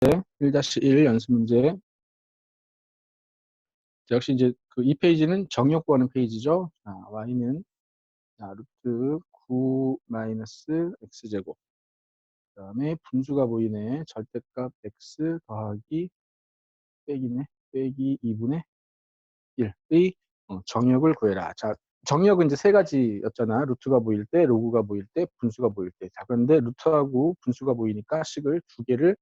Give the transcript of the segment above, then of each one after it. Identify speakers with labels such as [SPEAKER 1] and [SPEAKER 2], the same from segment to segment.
[SPEAKER 1] 1-1 연습 문제. 역시 이제 그 이 페이지는 정역 구하는 페이지죠. 자, y는 자, 루트 9 마이너스 x제곱. 그다음에 분수가 보이네. 절대값 x 더하기 빼기네. 빼기 2분의 1의 정역을 구해라. 자, 정역은 이제 세 가지였잖아. 루트가 보일 때, 로그가 보일 때, 분수가 보일 때. 자, 그런데 루트하고 분수가 보이니까 식을 두 개를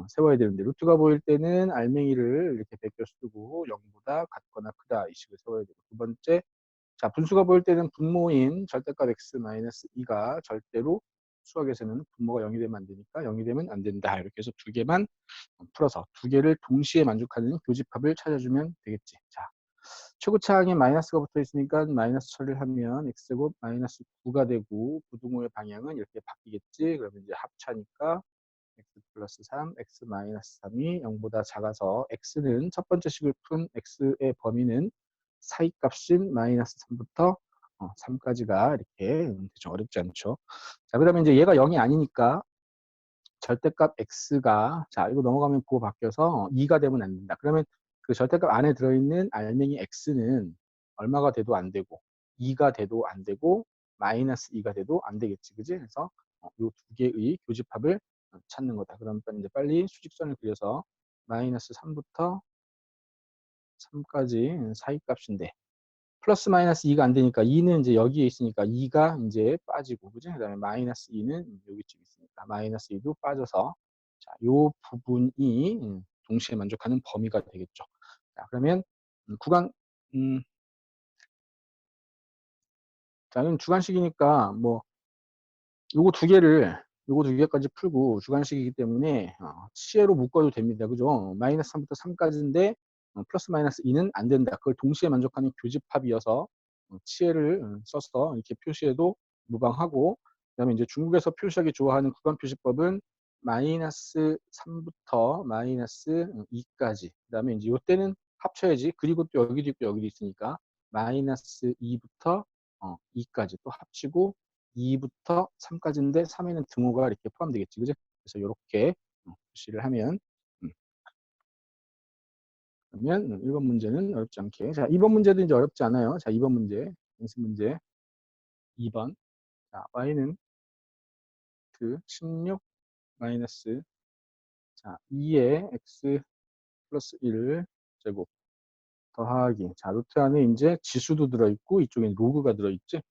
[SPEAKER 1] 세워야 되는데, 루트가 보일 때는 알맹이를 이렇게 베껴 쓰고 0보다 같거나 크다 이 식을 세워야 되고, 두 번째, 자, 분수가 보일 때는 분모인 절대값 x 마이너스 2가 절대로 수학에서는 분모가 0이 되면 안 되니까 0이 되면 안 된다. 이렇게 해서 두 개만 풀어서 두 개를 동시에 만족하는 교집합을 찾아주면 되겠지. 자, 최고차항에 마이너스가 붙어 있으니까 마이너스 처리를 하면 x제곱 마이너스 9가 되고 부등호의 방향은 이렇게 바뀌겠지. 그러면 이제 합차니까 x 플러스 3, x 마이너스 3이 0보다 작아서 x는 첫 번째 식을 푼 x의 범위는 사이값인 마이너스 3부터 3까지가 이렇게 대충 어렵지 않죠. 자, 그러면 이제 얘가 0이 아니니까 절대값 x가, 자, 이거 넘어가면 부호 바뀌어서 2가 되면 안 된다. 그러면 그 절대값 안에 들어있는 알맹이 x는 얼마가 돼도 안 되고 2가 돼도 안 되고 마이너스 2가 돼도 안 되겠지. 그지? 그래서 이 두 개의 교집합을 찾는 거다. 그럼 이제 빨리 수직선을 그려서 마이너스 3부터 3까지 사이값인데 플러스 마이너스 2가 안 되니까 2는 이제 여기에 있으니까 2가 이제 빠지고, 그죠? 그다음에 마이너스 2는 여기쯤 있으니까 마이너스 2도 빠져서, 자, 요 부분이 동시에 만족하는 범위가 되겠죠. 자, 그러면 구간 자, 이건 주관식이니까 뭐 요거 두 개까지 풀고 주관식이기 때문에 치해로 묶어도 됩니다. 그죠? 마이너스 3부터 3까지인데 플러스 마이너스 2는 안 된다. 그걸 동시에 만족하는 교집합이어서 치해를 써서 이렇게 표시해도 무방하고, 그다음에 이제 중국에서 표시하기 좋아하는 구간 표시법은 마이너스 3부터 마이너스 2까지. 그다음에 이제 요때는 합쳐야지. 그리고 또 여기도 있고 여기도 있으니까 마이너스 2부터 2까지 또 합치고 2부터 3까지인데 3에는 등호가 이렇게 포함되겠지. 그죠? 그래서 이렇게 표시를 하면 그러면 1번 문제는 어렵지 않게. 자, 2번 문제도 이제 어렵지 않아요. 자, 2번 문제. 연습 문제 2번. 자, y는 그 16 마이너스 자, 2의 x 플러스 1 제곱 더하기. 자, 루트 안에 이제 지수도 들어있고 이쪽에 로그가 들어있지.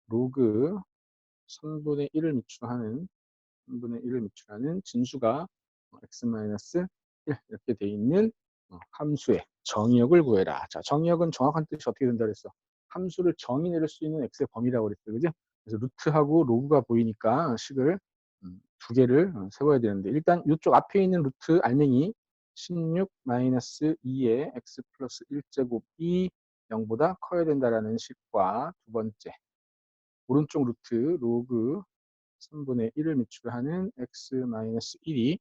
[SPEAKER 1] 로그 3분의 1을 미출하는 3분의 1을 미출하는 진수가 x-1 이렇게 돼 있는 함수의 정의역을 구해라. 자, 정의역은 정확한 뜻이 어떻게 된다 그랬어? 함수를 정의 내릴 수 있는 x의 범위라고 그랬어요. 그죠? 그래서 루트하고 로그가 보이니까 식을 두 개를 세워야 되는데, 일단 이쪽 앞에 있는 루트 알맹이 16-2의 x 플러스 1제곱이 0보다 커야 된다라는 식과, 두 번째 오른쪽 루트 로그 3분의 1을 미출하는 x-1이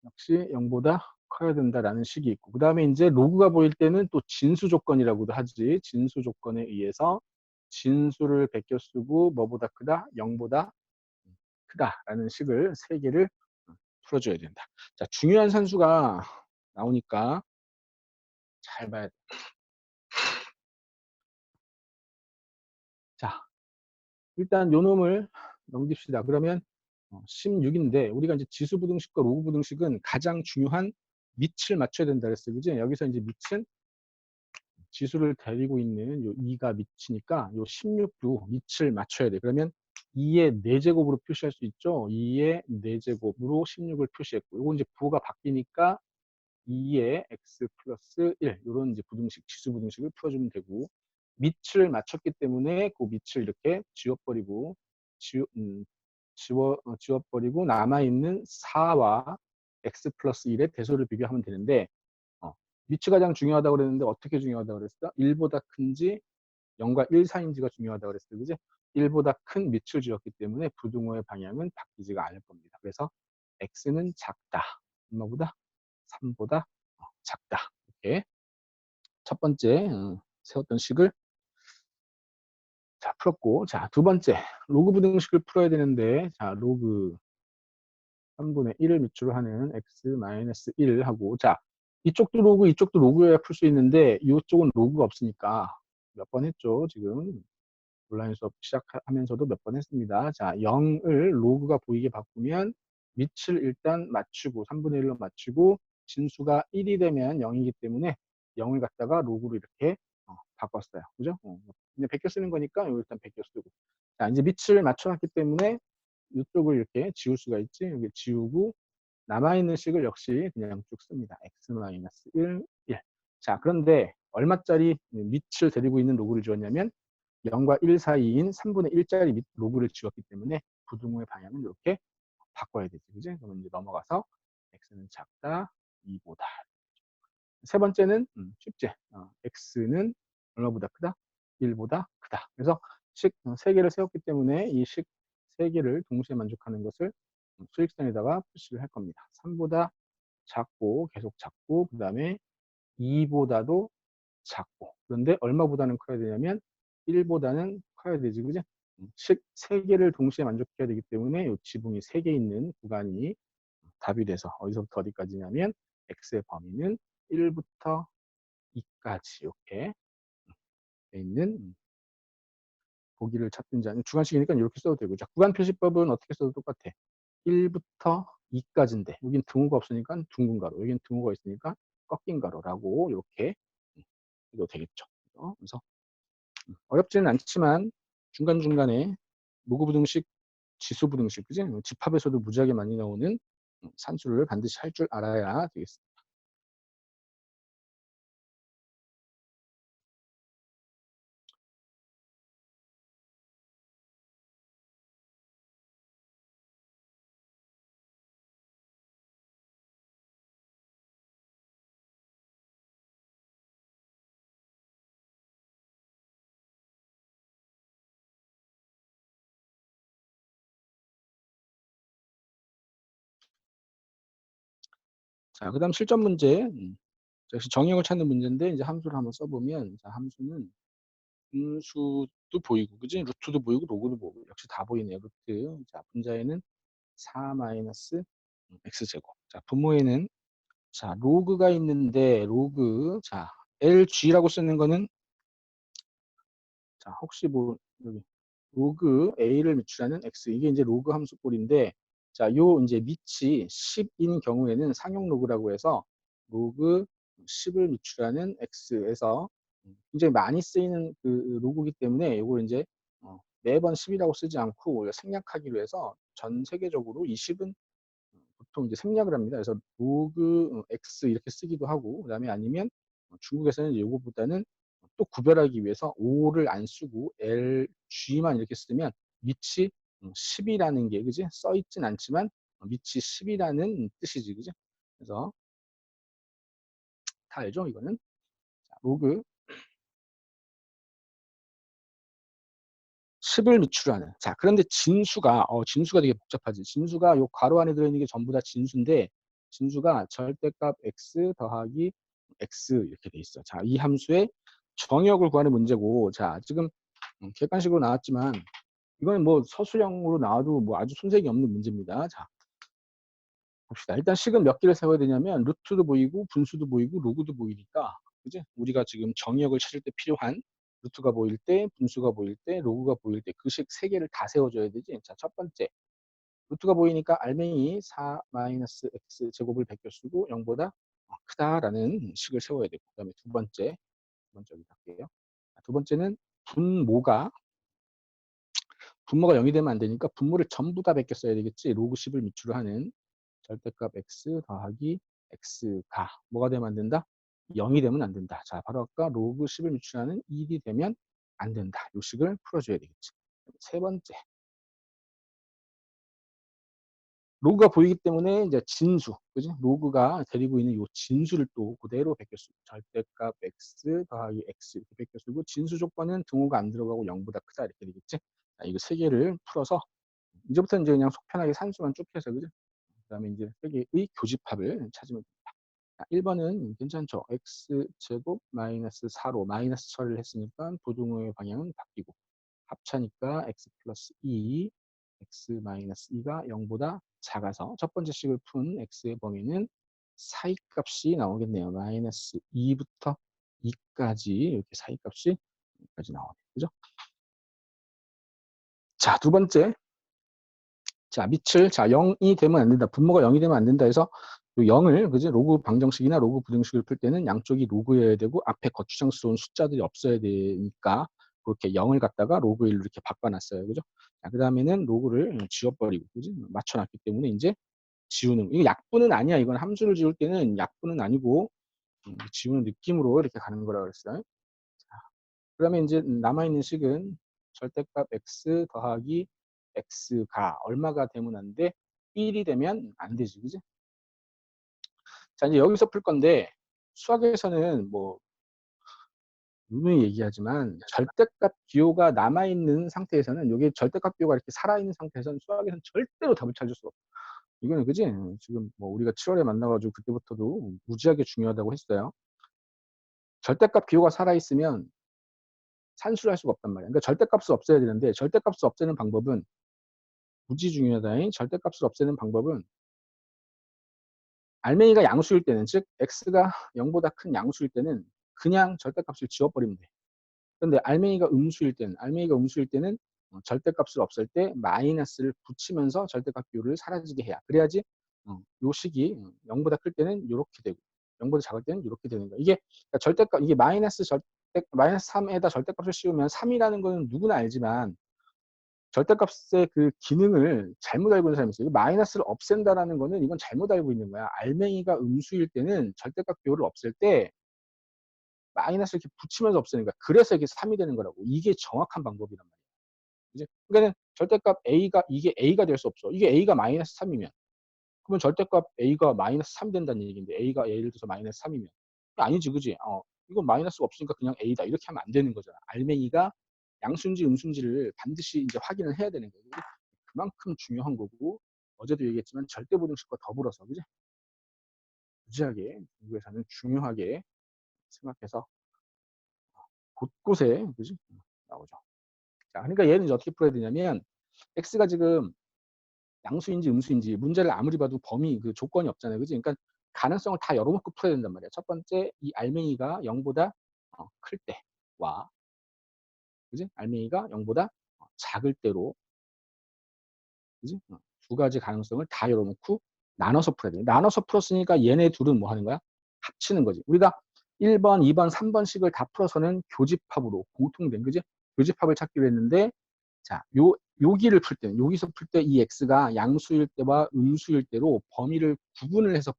[SPEAKER 1] 역시 0보다 커야 된다라는 식이 있고, 그 다음에 이제 로그가 보일 때는 또 진수 조건이라고도 하지. 진수 조건에 의해서 진수를 베껴 쓰고 뭐보다 크다? 0보다 크다라는 식을 세 개를 풀어줘야 된다. 자, 중요한 산수가 나오니까 잘 봐야 돼. 자, 일단 요 놈을 넘깁시다. 그러면 16인데 우리가 이제 지수부등식과 로그부등식은 가장 중요한 밑을 맞춰야 된다 그랬어요. 그지? 여기서 이제 밑은 지수를 데리고 있는 요 2가 밑이니까 요 16도 밑을 맞춰야 돼. 그러면 2의 4제곱으로 표시할 수 있죠. 2의 4제곱으로 16을 표시했고, 요거 이제 부호가 바뀌니까 2의 x 플러스 1 요런 이제 부등식, 지수 부등식을 풀어주면 되고, 밑을 맞췄기 때문에 그 밑을 이렇게 지워버리고 지워버리고 남아있는 4와 x 플러스 1의 대소를 비교하면 되는데, 밑이 가장 중요하다고 그랬는데 어떻게 중요하다고 그랬어? 1보다 큰지 0과 1 사이인지가 중요하다고 그랬어요. 그지? 1보다 큰 밑을 지었기 때문에 부등호의 방향은 바뀌지가 않을 겁니다. 그래서 x는 작다. 얼마보다? 3보다 작다. 이렇게 첫 번째 세웠던 식을 자 풀었고, 자, 두 번째 로그 부등식을 풀어야 되는데, 자, 로그 3분의 1을 밑으로 하는 x 마이너스 1 하고, 자, 이쪽도 로그, 이쪽도 로그여야 풀 수 있는데 이쪽은 로그가 없으니까 몇 번 했죠, 지금. 온라인 수업 시작하면서도 몇 번 했습니다. 자, 0을 로그가 보이게 바꾸면 밑을 일단 맞추고 3분의 1로 맞추고 진수가 1이 되면 0이기 때문에 0을 갖다가 로그로 이렇게 바꿨어요. 그죠? 그냥 베껴 쓰는 거니까 이거 일단 베껴 쓰고. 자, 이제 밑을 맞춰놨기 때문에 이쪽을 이렇게 지울 수가 있지. 여기 지우고 남아있는 식을 역시 그냥 쭉 씁니다. x-1, 1. 자, 그런데 얼마짜리 밑을 데리고 있는 로그를 지웠냐면 0과 1 사이인 3분의 1짜리 밑 로그를 지웠기 때문에 부등호의 방향은 이렇게 바꿔야 되지. 그지? 그러면 이제 넘어가서 x는 작다, 2보다. 세 번째는 쉽지. x는 얼마보다 크다? 1보다 크다. 그래서 식 3개를 세웠기 때문에 이 식 3개를 동시에 만족하는 것을 수익선에다가 표시를 할 겁니다. 3보다 작고 계속 작고 그 다음에 2보다도 작고. 그런데 얼마보다는 커야 되냐면 1보다는 커야 되지. 그죠? 식 3개를 동시에 만족해야 되기 때문에 이 지붕이 3개 있는 구간이 답이 돼서 어디서부터 어디까지냐면 x의 범위는 1부터 2까지 이렇게 돼 있는 보기를 찾든지 아니면 주관식이니까 이렇게 써도 되고. 자, 구간 표시법은 어떻게 써도 똑같아. 1부터 2까지인데 여긴 등호가 없으니까 둥근 가로, 여긴 등호가 있으니까 꺾인 가로라고 이렇게 해도 되겠죠. 그래서 어렵지는 않지만 중간중간에 무구부등식, 지수부등식, 그지? 집합에서도 무지하게 많이 나오는 산수를 반드시 할 줄 알아야 되겠습니다. 자, 그 다음 실전 문제. 역시 정의역을 찾는 문제인데 이제 함수를 한번 써보면, 자, 함수는 분수도 보이고, 그지? 루트도 보이고, 로그도 보이고, 역시 다 보이네요. 루트. 자, 분자에는 4 마이너스 x제곱. 자, 분모에는 자, 로그가 있는데, 로그. 자, LG라고 쓰는 거는, 자, 혹시 뭐, 여기, 로그 A를 미출하는 X. 이게 이제 로그 함수 꼴인데, 자, 요 이제 밑이 10인 경우에는 상용 로그라고 해서, 로그 10을 미출하는 X에서 굉장히 많이 쓰이는 그 로그이기 때문에, 요걸 이제 매번 10이라고 쓰지 않고 생략하기로 해서 전 세계적으로 이 10은 보통 이제 생략을 합니다. 그래서 로그 X 이렇게 쓰기도 하고, 그다음에 아니면 중국에서는 이거보다는 또 구별하기 위해서 O를 안 쓰고 LG만 이렇게 쓰면 밑이 10이라는 게, 그지? 써 있진 않지만 밑이 10이라는 뜻이지, 그지? 그래서 다 알죠, 이거는? 자, 로그 10을 미출하는. 자, 그런데 진수가 되게 복잡하지. 진수가 요 괄호 안에 들어있는 게 전부 다 진수인데, 진수가 절대값 x 더하기 x 이렇게 돼 있어. 자, 이 함수의 정역을 구하는 문제고, 자, 지금 객관식으로 나왔지만, 이거는 뭐 서술형으로 나와도 뭐 아주 손색이 없는 문제입니다. 자, 봅시다. 일단 식은 몇 개를 세워야 되냐면, 루트도 보이고, 분수도 보이고, 로그도 보이니까, 그지? 우리가 지금 정역을 찾을 때 필요한 루트가 보일 때, 분수가 보일 때, 로그가 보일 때, 그 식 세 개를 다 세워줘야 되지. 자, 첫 번째. 루트가 보이니까 알맹이 4 마이너스 x 제곱을 베껴 쓰고 0보다 크다라는 식을 세워야 되고, 그 다음에 두 번째 여기 할게요. 두 번째는 분모가 0이 되면 안 되니까 분모를 전부 다 베껴 써야 되겠지. 로그 10을 밑으로 하는 절대값 x 더하기 x가 뭐가 되면 안 된다? 0이 되면 안 된다. 자, 바로 아까 로그 10을 미출하는 1이 되면 안 된다. 요 식을 풀어줘야 되겠지. 세 번째, 로그가 보이기 때문에 이제 진수, 그지? 로그가 데리고 있는 요 진수를 또 그대로 베껴 쓰고, 절대값 x 더하기 x 이렇게 베껴 쓰고, 진수 조건은 등호가 안 들어가고 0보다 크다 이렇게 되겠지. 자, 이거 세 개를 풀어서 이제부터 이제 그냥 속 편하게 산수만 쭉 해서, 그죠? 그다음에 이제 세 개의 교집합을 찾으면 됩니다. 1번은 괜찮죠. x제곱 마이너스 4로 마이너스 처리를 했으니까 부등호의 방향은 바뀌고, 합차니까 x 플러스 2 x 마이너스 2가 0보다 작아서 첫 번째 식을 푼 x의 범위는 사이값이 나오겠네요. 마이너스 2부터 2까지 이렇게 사이값이 여기까지 나오네요. 그죠? 자, 두 번째. 자, 밑을, 자, 0이 되면 안 된다. 분모가 0이 되면 안 된다 해서 요 0을, 그지? 로그 방정식이나 로그 부등식을 풀 때는 양쪽이 로그여야 되고 앞에 거추장스러운 숫자들이 없어야 되니까 그렇게 0을 갖다가 로그 1로 이렇게 바꿔놨어요. 그죠? 자, 그 다음에는 로그를 지워버리고, 그지? 맞춰놨기 때문에 이제 지우는, 이거 약분은 아니야. 이건 함수를 지울 때는 약분은 아니고, 지우는 느낌으로 이렇게 가는 거라 그랬어요. 자, 그러면 이제 남아있는 식은 절대값 x 더하기 x가 얼마가 되면 안 돼? 1이 되면 안 되지, 그지? 자, 이제 여기서 풀 건데, 수학에서는 뭐, 누누이 얘기하지만, 절대값 기호가 남아있는 상태에서는, 여기 절대값 기호가 이렇게 살아있는 상태에서는 수학에서는 절대로 답을 찾을 수 없어. 이거는, 그지? 지금 뭐, 우리가 7월에 만나가지고 그때부터도 무지하게 중요하다고 했어요. 절대값 기호가 살아있으면 산수를 할 수가 없단 말이야. 그러니까 절대값을 없애야 되는데, 절대값을 없애는 방법은 무지 중요하다. 절대값을 없애는 방법은 알맹이가 양수일 때는, 즉 x가 0보다 큰 양수일 때는 그냥 절대값을 지워버리면 돼. 그런데 알맹이가 음수일 때는 절대값을 없앨 때 마이너스를 붙이면서 절대값 비율을 사라지게 해야. 그래야지 요 식이 0보다 클 때는 이렇게 되고 0보다 작을 때는 이렇게 되는 거야. 이게 그러니까 절대값, 이게 마이너스 3에다 절대값을 씌우면 3이라는 거는 누구나 알지만 절대값의 그 기능을 잘못 알고 있는 사람이 있어요. 마이너스를 없앤다라는 거는 이건 잘못 알고 있는 거야. 알맹이가 음수일 때는 절대값 비율을 없앨 때 마이너스를 이렇게 붙이면서 없애는 거야. 그래서 이게 3이 되는 거라고. 이게 정확한 방법이란 말이야. 이제 그러니까는 절대값 이게 A가 될 수 없어. 이게 A가 마이너스 3이면 그러면 절대값 A가 마이너스 3 된다는 얘기인데 A가 예를 들어서 마이너스 3이면 아니지, 그지? 이건 마이너스가 없으니까 그냥 A다 이렇게 하면 안 되는 거잖아. 알맹이가 양수인지 음수인지를 반드시 이제 확인을 해야 되는 거고 그만큼 중요한 거고 어제도 얘기했지만 절대부등식과 더불어서, 그지? 무지하게 공부에서는 중요하게 생각해서 곳곳에, 그지? 나오죠. 자, 그러니까 얘는 이제 어떻게 풀어야 되냐면 x가 지금 양수인지 음수인지 문제를 아무리 봐도 범위 그 조건이 없잖아요, 그지? 그러니까 가능성을 다 열어놓고 풀어야 된단 말이야. 첫 번째, 이 알맹이가 0보다 클 때와, 그지? 알맹이가 0보다 작을 때로, 그지? 두 가지 가능성을 다 열어놓고 나눠서 풀어야 돼. 나눠서 풀었으니까 얘네 둘은 뭐 하는 거야? 합치는 거지. 우리가 1번, 2번, 3번씩을 다 풀어서는 교집합으로 공통된, 그지? 교집합을 찾기로 했는데, 자, 여기를 풀 때는, 여기서 풀 때 이 x가 양수일 때와 음수일 때로 범위를 구분을 해서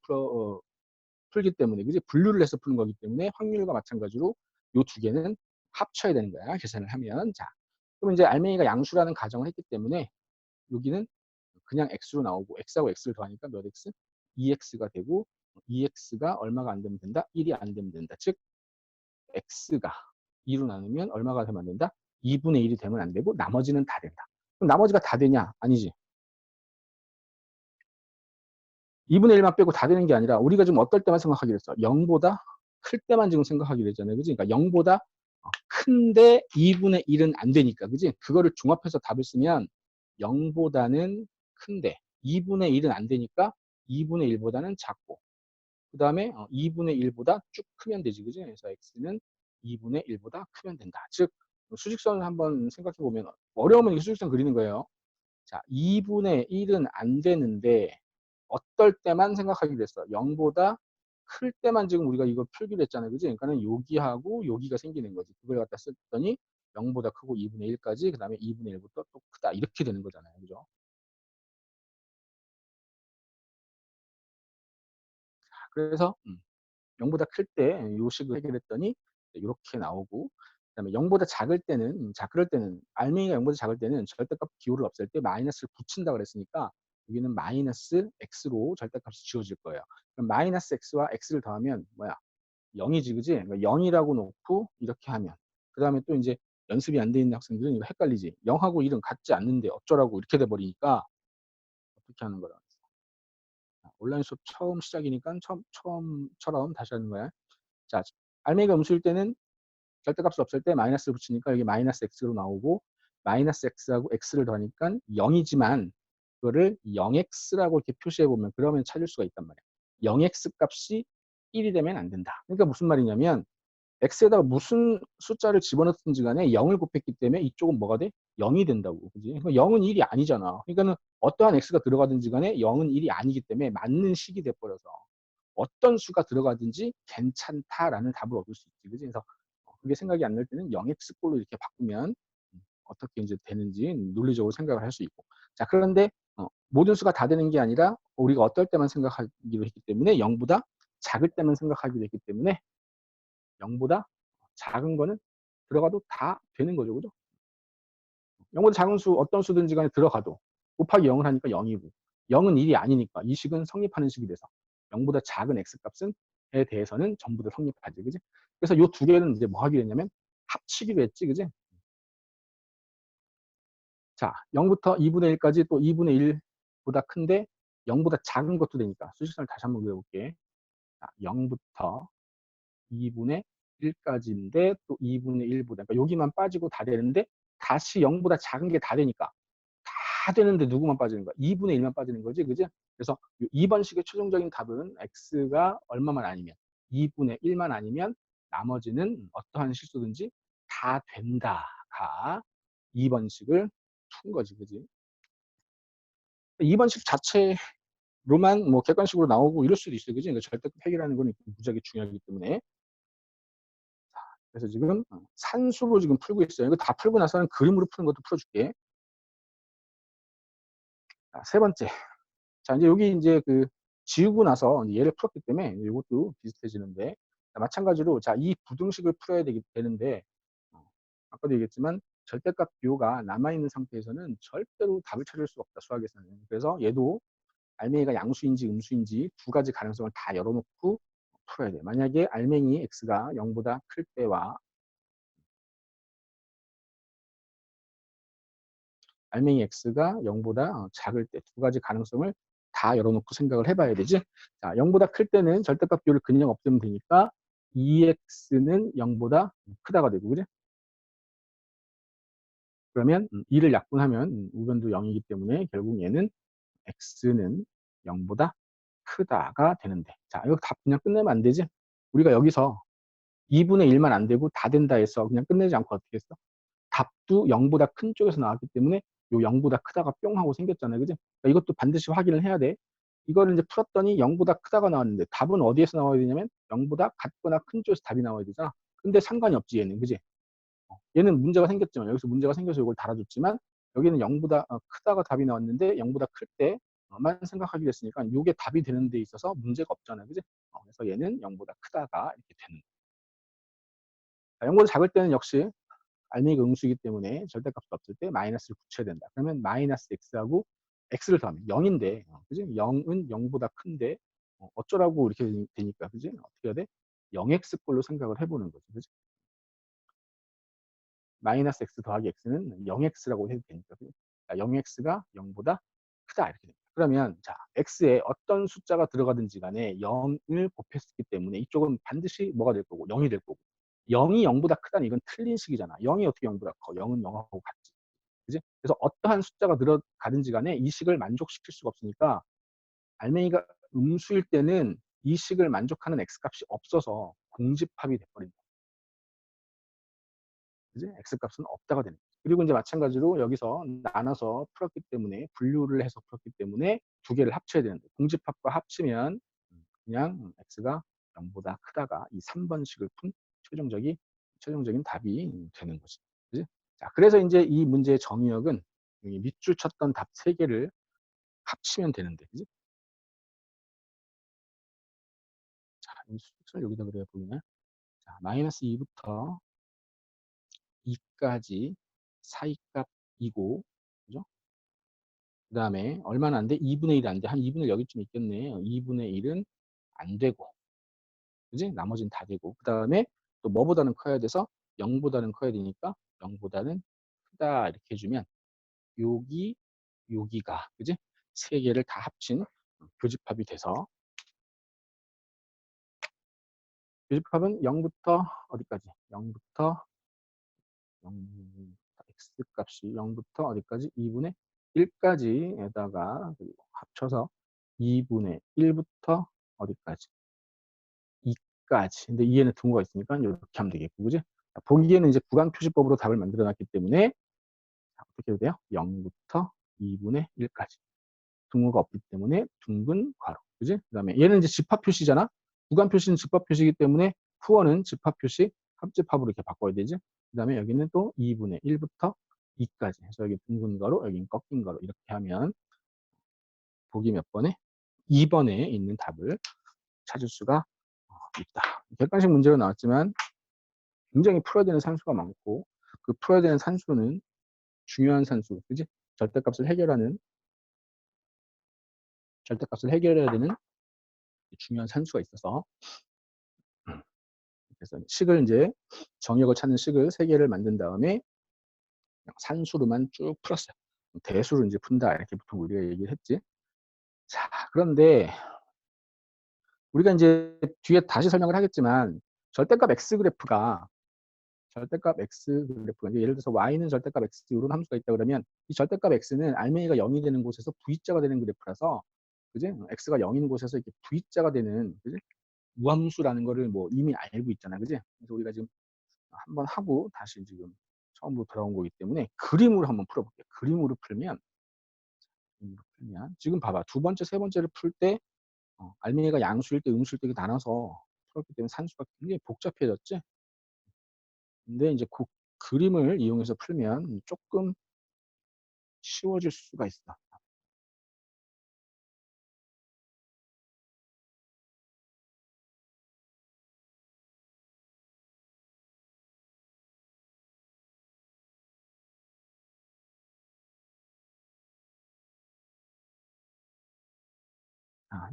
[SPEAKER 1] 풀기 때문에, 그지? 분류를 해서 푸는 거기 때문에 확률과 마찬가지로 요 두 개는 합쳐야 되는 거야. 계산을 하면. 자, 그럼 이제 알맹이가 양수라는 가정을 했기 때문에 여기는 그냥 x로 나오고 x하고 x를 더하니까 몇 x? 2x가 되고 2x가 얼마가 안 되면 된다? 1이 안 되면 된다. 즉 x가 2로 나누면 얼마가 되면 안 된다? 2분의 1이 되면 안 되고 나머지는 다 된다. 그럼 나머지가 다 되냐? 아니지. 2분의 1만 빼고 다 되는 게 아니라 우리가 지금 어떨 때만 생각하기로 했어? 0보다 클 때만 지금 생각하기로 했잖아요. 그지? 그러니까 0보다 큰데 2분의 1은 안 되니까. 그지? 그거를 종합해서 답을 쓰면 0보다는 큰데 2분의 1은 안 되니까 2분의 1보다는 작고 그 다음에 2분의 1보다 쭉 크면 되지. 그지? 그래서 x는 2분의 1보다 크면 된다. 즉 수직선을 한번 생각해 보면 어려우면 이 수직선 그리는 거예요. 자, 2분의 1은 안 되는데 어떨 때만 생각하기로 했어. 0보다 클 때만 지금 우리가 이걸 풀기로 했잖아요. 그지? 그러니까는 여기하고 여기가 생기는 거지. 그걸 갖다 썼더니 0보다 크고 2분의 1까지 그 다음에 2분의 1부터 또 크다. 이렇게 되는 거잖아요. 그죠? 그래서 0보다 클 때 요 식을 해결했더니 이렇게 나오고 그다음에 0보다 작을 때는 자 그럴 때는 알맹이가 0보다 작을 때는 절대값 기호를 없앨 때 마이너스를 붙인다 그랬으니까 여기는 마이너스 x로 절대값이 지워질 거예요. 그럼 마이너스 x와 x를 더하면 뭐야? 0이지, 그지? 그러니까 0이라고 놓고 이렇게 하면 그 다음에 또 이제 연습이 안 돼 있는 학생들은 이거 헷갈리지. 0하고 1은 같지 않는데 어쩌라고 이렇게 돼 버리니까 어떻게 하는 거라. 온라인 수업 처음 시작이니까 처음처럼 다시 하는 거야. 자, 알맹이가 음수일 때는 절대값을 없앨 때 마이너스를 붙이니까 여기 마이너스 x로 나오고 마이너스 x하고 x를 더하니까 0이지만 그거를 0x라고 이렇게 표시해 보면 그러면 찾을 수가 있단 말이야. 0x 값이 1이 되면 안 된다. 그러니까 무슨 말이냐면 x에다가 무슨 숫자를 집어넣든지 간에 0을 곱했기 때문에 이쪽은 뭐가 돼? 0이 된다고. 그지? 그러니까 0은 1이 아니잖아. 그러니까는 어떠한 x가 들어가든지 간에 0은 1이 아니기 때문에 맞는 식이 돼 버려서 어떤 수가 들어가든지 괜찮다라는 답을 얻을 수 있지. 그지? 그래서 그게 생각이 안 날 때는 0x꼴로 이렇게 바꾸면 어떻게 이제 되는지 논리적으로 생각을 할 수 있고. 자, 그런데 모든 수가 다 되는 게 아니라 우리가 어떨 때만 생각하기로 했기 때문에 0보다 작을 때만 생각하기로 했기 때문에 0보다 작은 거는 들어가도 다 되는 거죠. 그죠? 0보다 작은 수 어떤 수든지 간에 들어가도 곱하기 0을 하니까 0이고 0은 1이 아니니까 이 식은 성립하는 식이 돼서 0보다 작은 x값은 에 대해서는 전부 다 성립하지. 그지? 그래서 요 두 개는 이제 뭐 하기로 했냐면 합치기로 했지. 그지? 자, 0부터 2분의 1까지 또 2분의 1보다 큰데 0보다 작은 것도 되니까 수직선을 다시 한번 그려볼게. 자, 0부터 2분의 1까지인데 또 2분의 1보다 그러니까 여기만 빠지고 다 되는데 다시 0보다 작은 게 다 되니까 다 되는데 누구만 빠지는 거야? 2분의 1만 빠지는 거지. 그지? 그래서 2번식의 최종적인 답은 x가 얼마만 아니면 2분의 1만 아니면 나머지는 어떠한 실수든지 다 된다가 2번식을 푼 거지. 그지? 2번식 자체로만 뭐 객관식으로 나오고 이럴 수도 있어요. 그지? 그러니까 절대값 해결하는 건 무지하게 중요하기 때문에. 그래서 지금 산수로 지금 풀고 있어요. 이거 다 풀고 나서는 그림으로 푸는 것도 풀어줄게. 자, 세 번째. 자, 이제 여기 이제 그 지우고 나서 얘를 풀었기 때문에 이것도 비슷해지는데 자, 마찬가지로 자, 이 부등식을 풀어야 되는데 아까도 얘기했지만 절대값 비호가 남아있는 상태에서는 절대로 답을 찾을 수 없다. 수학에서는. 그래서 얘도 알맹이가 양수인지 음수인지 두 가지 가능성을 다 열어놓고 풀어야 돼. 만약에 알맹이 x가 0보다 클 때와 알맹이 x가 0보다 작을 때 두 가지 가능성을 다 열어놓고 생각을 해봐야 되지. 자, 0보다 클 때는 절대값 비율을 그냥 없애면 되니까 2x는 0보다 크다가 되고, 그지? 그러면 2를 약분하면 우변도 0이기 때문에 결국 얘는 x는 0보다 크다가 되는데. 자, 이거 답 그냥 끝내면 안 되지? 우리가 여기서 2분의 1만 안 되고 다 된다 해서 그냥 끝내지 않고 어떻게 했어? 답도 0보다 큰 쪽에서 나왔기 때문에 요 0보다 크다가 뿅 하고 생겼잖아요. 그죠? 그러니까 이것도 반드시 확인을 해야 돼. 이거를 이제 풀었더니 0보다 크다가 나왔는데 답은 어디에서 나와야 되냐면 0보다 같거나 큰 쪽에서 답이 나와야 되잖아. 근데 상관이 없지 얘는. 그지? 얘는 문제가 생겼지만 여기서 문제가 생겨서 이걸 달아줬지만 여기는 0보다 크다가 답이 나왔는데 0보다 클 때만 생각하기로 했으니까 이게 답이 되는 데 있어서 문제가 없잖아요. 그지? 그래서 얘는 0보다 크다가 이렇게 되는 거예요. 0보다 작을 때는 역시 알맹이가 음수이기 때문에 절대값이 없을 때 마이너스를 붙여야 된다. 그러면 마이너스 x하고 x를 더하면 0인데, 그지? 0은 0보다 큰데 어쩌라고 이렇게 되니까, 그지? 어떻게 해야 돼? 0x꼴로 생각을 해보는 거지, 그지? 마이너스 x 더하기 x는 0x라고 해도 되니까, 그지? 0x가 0보다 크다 이렇게 됩니다. 그러면 자 x에 어떤 숫자가 들어가든지 간에 0을 곱했기 때문에 이쪽은 반드시 뭐가 될 거고 0이 될 거고 0이 0보다 크다는 이건 틀린 식이잖아. 0이 어떻게 0보다 커? 0은 0하고 같지. 그지? 그래서 어떠한 숫자가 들어가든지 간에 이 식을 만족시킬 수가 없으니까 알맹이가 음수일 때는 이 식을 만족하는 x값이 없어서 공집합이 돼버린다. 그지? x값은 없다가 되는 거죠. 그리고 이제 마찬가지로 여기서 나눠서 풀었기 때문에 분류를 해서 풀었기 때문에 두 개를 합쳐야 되는데 공집합과 합치면 그냥 x가 0보다 크다가 이 3번식을 푼 최종적인 답이 되는 거지. 그지? 자, 그래서 이제 이 문제의 정의역은 여기 밑줄 쳤던 답 3개를 합치면 되는데, 그지? 자, 이 수식을 여기다 그래야 보이나? 자, 마이너스 2부터 2까지 사이값이고, 그죠? 그 다음에 얼마나 안 돼? 2분의 1이 안 돼. 한 2분의 1 여기쯤 있겠네. 2분의 1은 안 되고, 그지? 나머지는 다 되고. 그 다음에 또 뭐보다는 커야 돼서 0보다는 커야 되니까 0보다는 크다 이렇게 해주면 여기가 그지? 세 개를 다 합친 교집합이 돼서 교집합은 0부터 어디까지? 0부터 0 x 값이 0부터 어디까지? 2분의 1까지에다가 그리고 합쳐서 2분의 1부터 어디까지? 2까지. 근데 2에는 등호가 있으니까 이렇게 하면 되겠고, 그지? 보기에는 이제 구간 표시법으로 답을 만들어 놨기 때문에 어떻게 해도 돼요? 0부터 2분의 1까지. 등호가 없기 때문에 둥근 괄호. 그지? 그 다음에 얘는 이제 집합 표시잖아? 구간 표시는 집합 표시이기 때문에 후어는 집합 표시, 합집합으로 이렇게 바꿔야 되지? 그 다음에 여기는 또 2분의 1부터 2까지 해서 여기 둥근 괄호, 여기는 꺾인 괄호. 이렇게 하면 보기 몇 번에? 2번에 있는 답을 찾을 수가 있다. 객관식 문제로 나왔지만 굉장히 풀어야 되는 산수가 많고 그 풀어야 되는 산수는 중요한 산수, 그지? 절대값을 해결해야 되는 중요한 산수가 있어서 그래서 식을 이제 정역을 찾는 식을 3개를 만든 다음에 산수로만 쭉 풀었어요. 대수로 이제 푼다 이렇게 보통 우리가 얘기를 했지. 자, 그런데 우리가 이제 뒤에 다시 설명을 하겠지만 절대값 x 그래프가 이제 예를 들어서 y는 절대값 x 이런 함수가 있다 그러면 이 절대값 x는 알맹이가 0이 되는 곳에서 v자가 되는 그래프라서 그지? x가 0인 곳에서 이렇게 v자가 되는 그지? 우함수라는 거를 뭐 이미 알고 있잖아, 그지? 그래서 우리가 지금 한번 하고 다시 지금 처음으로 돌아온 거기 때문에 그림으로 한번 풀어볼게요. 그림으로 풀면 지금 봐봐. 두 번째, 세 번째를 풀 때 알맹이가 양수일 때, 음수일 때 나눠서 풀었기 때문에 산수가 굉장히 복잡해졌지. 근데 이제 그 그림을 이용해서 풀면 조금 쉬워질 수가 있어.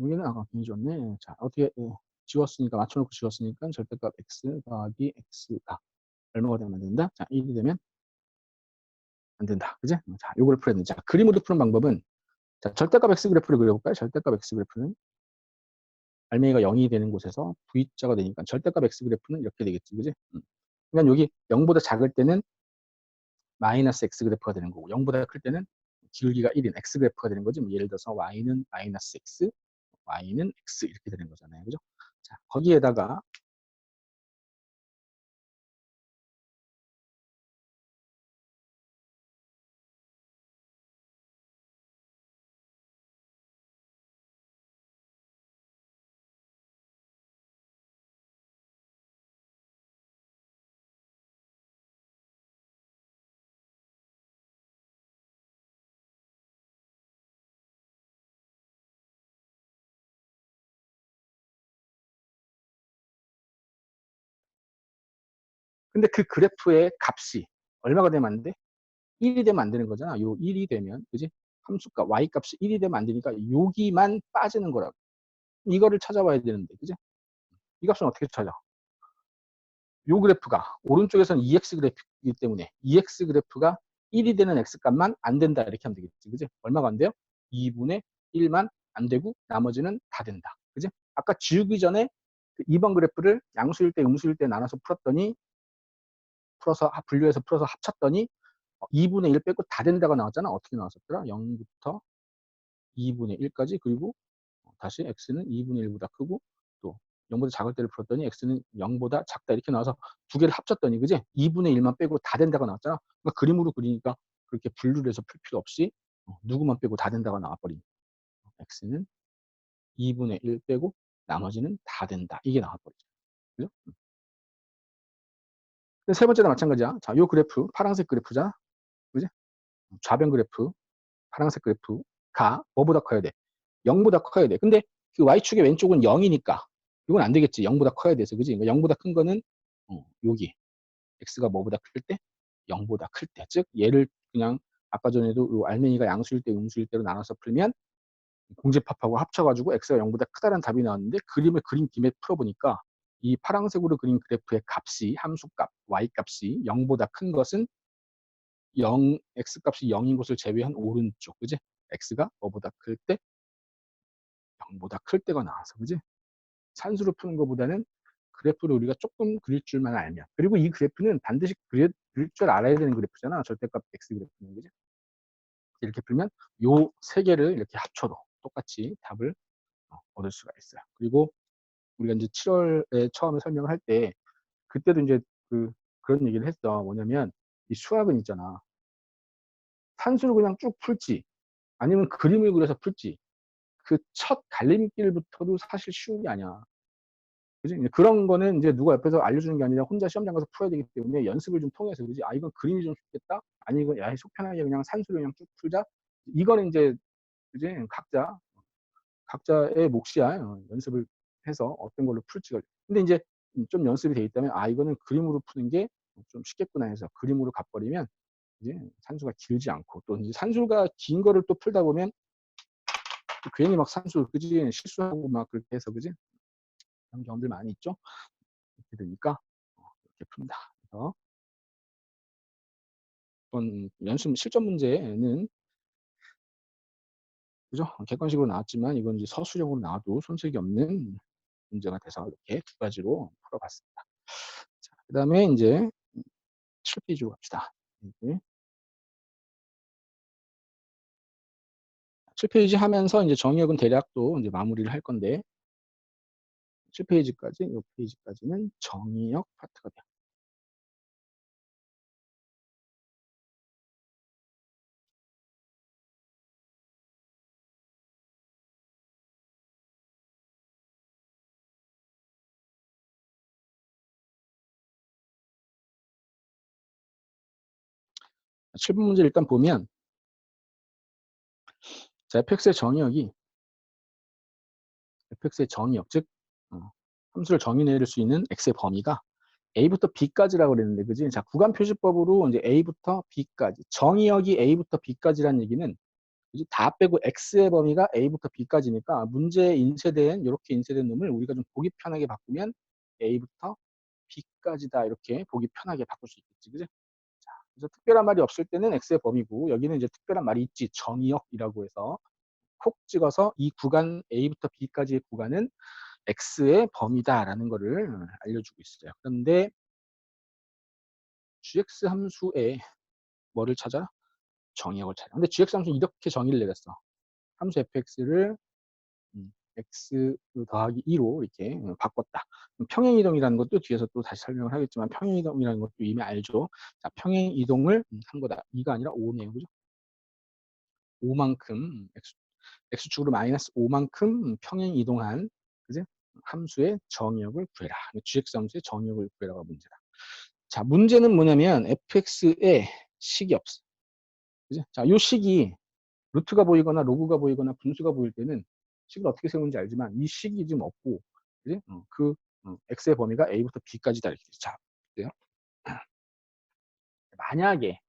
[SPEAKER 1] 여기는 굉장히 좋네. 자, 어떻게 지웠으니까 맞춰놓고 지웠으니까 절대값 x 더하기 x가 얼마가 되면 안 된다? 자, 1이 되면 안 된다. 그지? 자, 요거를 풀어야 된다. 자, 그림으로 푸는 방법은 자, 절대값 x 그래프를 그려볼까요? 절대값 x 그래프는 알맹이가 0이 되는 곳에서 v자가 되니까 절대값 x 그래프는 이렇게 되겠지. 그지? 그러니까 여기 0보다 작을 때는 마이너스 x 그래프가 되는 거고 0보다 클 때는 기울기가 1인 x 그래프가 되는 거지. 뭐 예를 들어서 y는 마이너스 x, y는 x 이렇게 되는 거잖아요. 그죠? 자, 거기에다가 근데 그 그래프의 값이 얼마가 되면 안 돼? 1이 되면 안 되는 거잖아. 요 1이 되면, 그지? 함수값, y값이 1이 되면 안 되니까 여기만 빠지는 거라고. 이거를 찾아봐야 되는데, 그지? 이 값은 어떻게 찾아? 요 그래프가, 오른쪽에서는 EX 그래프이기 때문에 EX 그래프가 1이 되는 X값만 안 된다. 이렇게 하면 되겠지. 그지? 얼마가 안 돼요? 2분의 1만 안 되고 나머지는 다 된다. 그지? 아까 지우기 전에 그 2번 그래프를 양수일 때, 음수일 때 나눠서 분류해서 풀어서 합쳤더니 2분의 1 빼고 다 된다가 나왔잖아. 어떻게 나왔었더라? 0부터 2분의 1까지 그리고 다시 x는 2분의 1보다 크고 또 0보다 작을 때를 풀었더니 x는 0보다 작다 이렇게 나와서 두 개를 합쳤더니 그지? 2분의 1만 빼고 다 된다가 나왔잖아. 그러니까 그림으로 그리니까 그렇게 분류를 해서 풀 필요 없이 누구만 빼고 다 된다가 나와버린 x는 2분의 1 빼고 나머지는 다 된다. 이게 나와버리죠. 그죠? 세 번째도 마찬가지야. 자, 요 그래프 파란색 그래프잖아. 그지? 좌변 그래프 파란색 그래프가 뭐보다 커야 돼? 0보다 커야 돼. 근데 그 y축의 왼쪽은 0이니까 이건 안 되겠지. 0보다 커야 돼서. 그지? 그러니까 0보다 큰 거는 여기 x가 뭐보다 클 때? 0보다 클 때. 즉 얘를 그냥 아까 전에도 요 알맹이가 양수일 때 음수일 때로 나눠서 풀면 공집합하고 합쳐가지고 x가 0보다 크다는 답이 나왔는데 그림을 그린 김에 풀어보니까 이 파란색으로 그린 그래프의 값이 함수값 y값이 0보다 큰 것은 x값이 0인 것을 제외한 오른쪽. 그지? x가 뭐보다 클 때? 0보다 클 때가 나와서. 그지? 산수로 푸는 것보다는 그래프를 우리가 조금 그릴 줄만 알면. 그리고 이 그래프는 반드시 그릴 줄 알아야 되는 그래프잖아. 절대값 x 그래프는. 그지? 이렇게 풀면 요 세 개를 이렇게 합쳐도 똑같이 답을 얻을 수가 있어요. 그리고 우리가 이제 7월에 처음에 설명을 할 때 그때도 이제 그런 얘기를 했어. 뭐냐면 이 수학은 있잖아. 산수를 그냥 쭉 풀지 아니면 그림을 그려서 풀지 그 첫 갈림길부터도 사실 쉬운 게 아니야. 그지? 그런 거는 이제 누가 옆에서 알려주는 게 아니라 혼자 시험장 가서 풀어야 되기 때문에 연습을 좀 통해서 그지? 아 이건 그림이 좀 쉽겠다. 아니 이건 야 속 편하게 그냥 산수를 그냥 쭉 풀자. 이거는 이제 그지? 각자의 몫이야. 연습을 해서 어떤 걸로 풀지가. 근데 이제 좀 연습이 돼 있다면 아 이거는 그림으로 푸는 게 좀 쉽겠구나 해서 그림으로 가버리면 이제 산수가 길지 않고 또 이제 산수가 긴 거를 또 풀다 보면 또 괜히 막 산수 그지 실수하고 막 그렇게 해서 그지 그런 경험들 많이 있죠. 이렇게 되니까 이렇게 푼다. 그래서 이번 연습 실전 문제는 그죠 객관식으로 나왔지만 이건 이제 서술형으로 나와도 손색이 없는 문제가 돼서 이렇게 두 가지로 풀어봤습니다. 자, 그다음에 이제 7페이지로 갑시다. 네. 7페이지 하면서 이제 정의역은 대략 또 이제 마무리를 할 건데 7페이지까지 이 페이지까지는 정의역 파트가 돼요. 7번 문제 일단 보면 자, fx의 정의역이 fx의 정의역 즉 함수를 정의 내릴 수 있는 x의 범위가 a부터 b까지라고 그랬는데 그지? 자, 구간 표시법으로 이제 a부터 b까지 정의역이 a부터 b까지라는 얘기는 그지? 다 빼고 x의 범위가 a부터 b까지니까 문제에 인쇄된 이렇게 인쇄된 놈을 우리가 좀 보기 편하게 바꾸면 a부터 b까지다 이렇게 보기 편하게 바꿀 수 있겠지, 그지? 자, 그래서 특별한 말이 없을 때는 x의 범위고 여기는 이제 특별한 말이 있지 정의역이라고 해서 콕 찍어서 이 구간 a부터 b까지의 구간은 x의 범위다라는 거를 알려주고 있어요. 그런데 gx 함수에 뭐를 찾아? 정의역을 찾아. 근데 gx 함수는 이렇게 정의를 내렸어. 함수 fx를 x 더하기 2로 이렇게 바꿨다. 평행이동이라는 것도 뒤에서 또 다시 설명을 하겠지만 평행이동이라는 것도 이미 알죠. 자, 평행이동을 한 거다. 2가 아니라 5네요. 그죠? 5만큼 x축으로 마이너스 5만큼 평행이동한 그지? 함수의 정의역을 구해라. gx 함수의 정의역을 구해라가 문제다. 자, 문제는 뭐냐면 fx에 식이 없어. 그지? 자, 요 식이 루트가 보이거나 로그가 보이거나 분수가 보일 때는 식을 어떻게 세우는지 알지만 이 식이 지금 없고 그지? x의 범위가 a부터 b까지다 이렇게. 자, 그래요? 만약에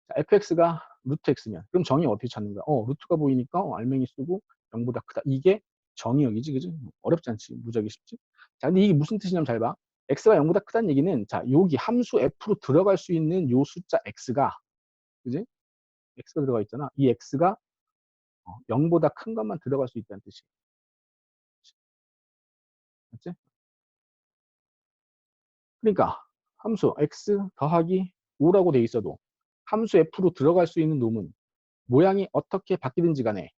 [SPEAKER 1] 자, fx가 루트 x면 그럼 정의 어떻게 찾는 거야? 루트가 보이니까 알맹이 쓰고 0보다 크다. 이게 정의역이지, 그지? 어렵지 않지, 무지하게 쉽지. 자, 근데 이게 무슨 뜻이냐면 잘 봐. x가 0보다 크다는 얘기는 자, 여기 함수 f로 들어갈 수 있는 요 숫자 x가 그지? x가 들어가 있잖아. 이 x가 0보다 큰 것만 들어갈 수 있다는 뜻이야. 맞지? 그러니까 함수 x 더하기 5라고 돼 있어도 함수 f로 들어갈 수 있는 놈은 모양이 어떻게 바뀌든지 간에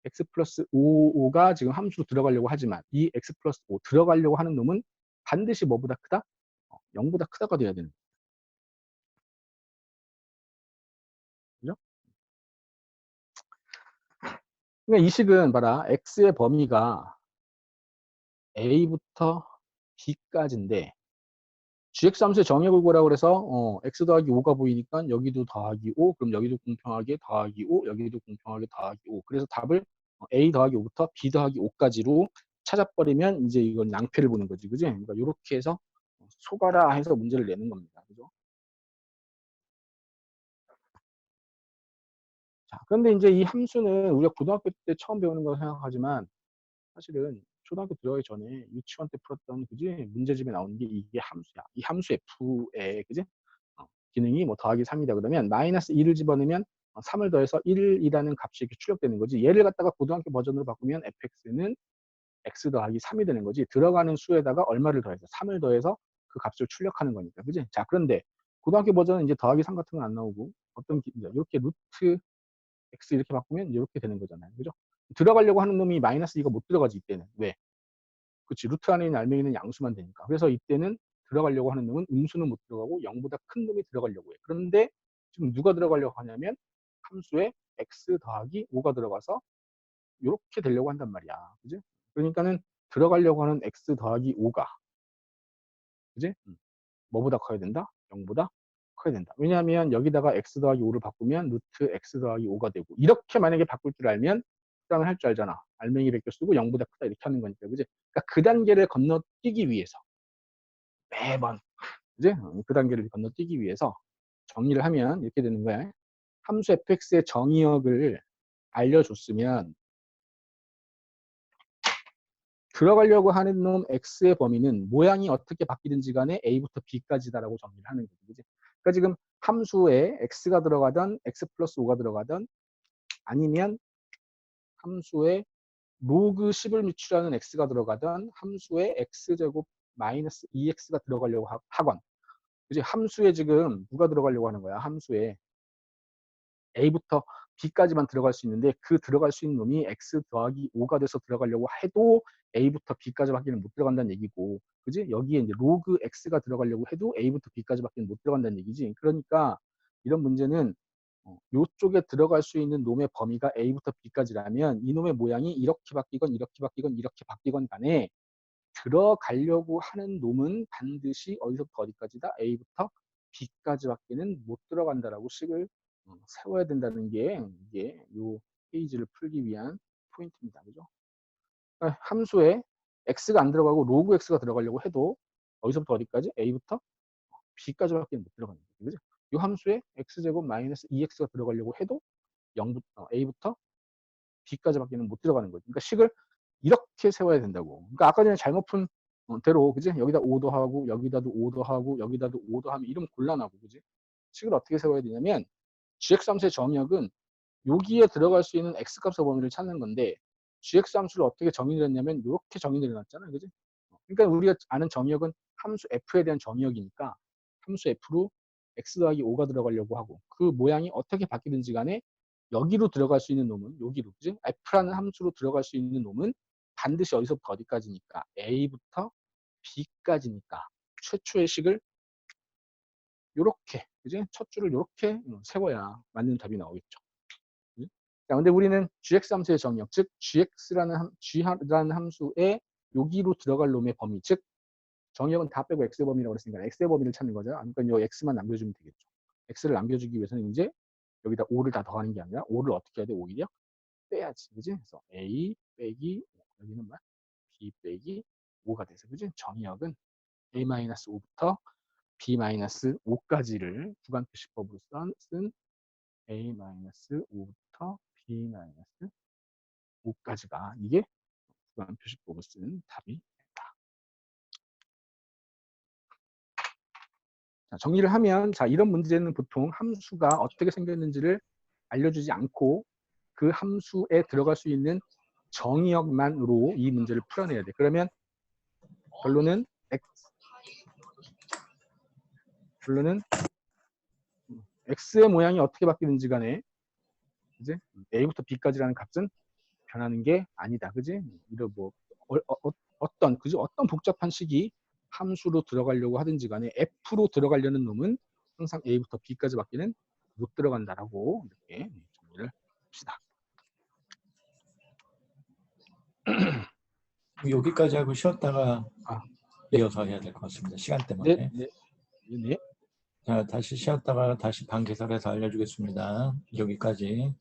[SPEAKER 1] x 플러스 5가 지금 함수로 들어가려고 하지만 이 x 플러스 5 들어가려고 하는 놈은 반드시 뭐보다 크다? 0보다 크다가 돼야 되는 거죠. 그러니까 이 식은 봐라. x의 범위가 a부터 b까지인데 gx 함수의 정의역을 구하라고 그래서 x 더하기 5가 보이니까 여기도 더하기 5 그럼 여기도 공평하게 더하기 5 여기도 공평하게 더하기 5 그래서 답을 a 더하기 5부터 b 더하기 5까지로 찾아버리면 이제 이건 낭패를 보는 거지 그지? 그러니까 이렇게 해서 속아라 해서 문제를 내는 겁니다. 그죠? 자, 그런데 이제 이 함수는 우리가 고등학교 때 처음 배우는 거 생각하지만 사실은 초등학교 들어가기 전에 유치원 때 풀었던 그지 문제집에 나오는 게 이게 함수야. 이 함수 f의 그지 기능이 뭐 더하기 3이다 그러면 마이너스 2를 집어넣으면 3을 더해서 1이라는 값이 이렇게 출력되는 거지. 얘를 갖다가 고등학교 버전으로 바꾸면 fx는 x 더하기 3이 되는 거지. 들어가는 수에다가 얼마를 더해서 3을 더해서 그 값을 출력하는 거니까. 그지? 자, 그런데 고등학교 버전은 이제 더하기 3 같은 건 안 나오고 이렇게 루트 x 이렇게 바꾸면 이렇게 되는 거잖아요. 그죠? 들어가려고 하는 놈이 마이너스 이거 못 들어가지 이때는. 왜? 그치. 루트 안에 있는 알맹이는 양수만 되니까. 그래서 이때는 들어가려고 하는 놈은 음수는 못 들어가고 0보다 큰 놈이 들어가려고 해. 그런데 지금 누가 들어가려고 하냐면 함수에 x 더하기 5가 들어가서 이렇게 되려고 한단 말이야. 그지? 그러니까는 들어가려고 하는 x 더하기 5가 그지? 뭐보다 커야 된다? 0보다 커야 된다. 왜냐하면 여기다가 x 더하기 5를 바꾸면 루트 x 더하기 5가 되고 이렇게 만약에 바꿀 줄 알면 그 다음에 할 줄 알잖아. 알맹이 베껴 쓰고 0보다 크다 이렇게 하는 거니까. 그지? 그러니까 그 단계를 건너뛰기 위해서 매번 그지? 그 단계를 건너뛰기 위해서 정리를 하면 이렇게 되는 거야. 함수 fx의 정의역을 알려줬으면 들어가려고 하는 놈 x의 범위는 모양이 어떻게 바뀌든지 간에 a부터 b까지다라고 정리를 하는 거죠. 그지? 그러니까 지금 함수에 x가 들어가던 x 플러스 5가 들어가던 아니면 함수에 로그 10을 미출하는 x가 들어가던 함수에 x제곱 마이너스 2x가 들어가려고 하건 그지? 함수에 지금 누가 들어가려고 하는 거야? 함수에 a부터 b까지만 들어갈 수 있는데 그 들어갈 수 있는 놈이 x 더하기 5가 돼서 들어가려고 해도 a부터 b까지밖에는 못 들어간다는 얘기고 그지? 여기에 이제 로그 x가 들어가려고 해도 a부터 b까지밖에 못 들어간다는 얘기지. 그러니까 이런 문제는 이쪽에 들어갈 수 있는 놈의 범위가 a부터 b까지라면 이 놈의 모양이 이렇게 바뀌건 이렇게 바뀌건 이렇게 바뀌건 간에 들어가려고 하는 놈은 반드시 어디서부터 어디까지다? a부터 b까지밖에는 못 들어간다라고 식을 세워야 된다는 게 이게 이 페이지를 풀기 위한 포인트입니다. 그죠? 함수에 x가 안 들어가고 로그 x가 들어가려고 해도 어디서부터 어디까지? a부터 b까지밖에 못 들어가는 거죠. 그죠? 이 함수에 x제곱 마이너스 2x가 들어가려고 해도 0부터 a부터 b까지밖에는 못 들어가는 거죠. 그러니까 식을 이렇게 세워야 된다고. 그러니까 아까 전에 잘못 푼 대로 그지? 여기다 5도 하고 여기다도 5도 하고 여기다도 5도 하면 이러면 곤란하고 그지? 식을 어떻게 세워야 되냐면 gx 함수의 정의역은 여기에 들어갈 수 있는 x값의 범위를 찾는 건데 gx 함수를 어떻게 정의를 했냐면 이렇게 정의를 해놨잖아요. 그지? 그러니까 우리가 아는 정의역은 함수 f에 대한 정의역이니까 함수 f로 x 더하기 5가 들어가려고 하고 그 모양이 어떻게 바뀌든지 간에 여기로 들어갈 수 있는 놈은 여기로 그지? f라는 함수로 들어갈 수 있는 놈은 반드시 어디서부터 어디까지니까 a부터 b까지니까 최초의 식을 요렇게 그지? 첫 줄을 요렇게 세워야 맞는 답이 나오겠죠. 그지? 자, 근데 우리는 gx 함수의 정의역 즉 g라는 함수에 여기로 들어갈 놈의 범위 즉 정의역은 다 빼고 x의 범위라고 그랬으니까 x의 범위를 찾는 거죠. 그러니까 이 x만 남겨주면 되겠죠. x를 남겨주기 위해서는 이제 여기다 5를 다 더하는 게 아니라 5를 어떻게 해야 돼? 오히려 빼야지. 그지? 그래서 a 빼기 여기는 뭐야? b 빼기 5가 돼서 그지? 정의역은 a-5부터 b-5까지를 구간표시법으로 쓴 a-5부터 b-5까지가 이게 구간표시법을 쓴 답이 된다. 자, 정리를 하면 자 이런 문제는 보통 함수가 어떻게 생겼는지를 알려주지 않고 그 함수에 들어갈 수 있는 정의역만으로 이 문제를 풀어내야 돼. 그러면 결론은 x의 모양이 어떻게 바뀌는지 간에 이제 a부터 b까지라는 값은 변하는 게 아니다. 그지? 이런 뭐 어떤 복잡한 식이 함수로 들어가려고 하든지 간에 f로 들어가려는 놈은 항상 a부터 b까지밖에는 못 들어간다라고 이렇게 정리를 합시다.
[SPEAKER 2] 여기까지 하고 쉬었다가
[SPEAKER 1] 네.
[SPEAKER 2] 이어서 해야 될 것 같습니다. 시간 때문에.
[SPEAKER 1] 네.
[SPEAKER 2] 자, 다시 쉬었다가 다시 방개설해서 알려주겠습니다. 여기까지.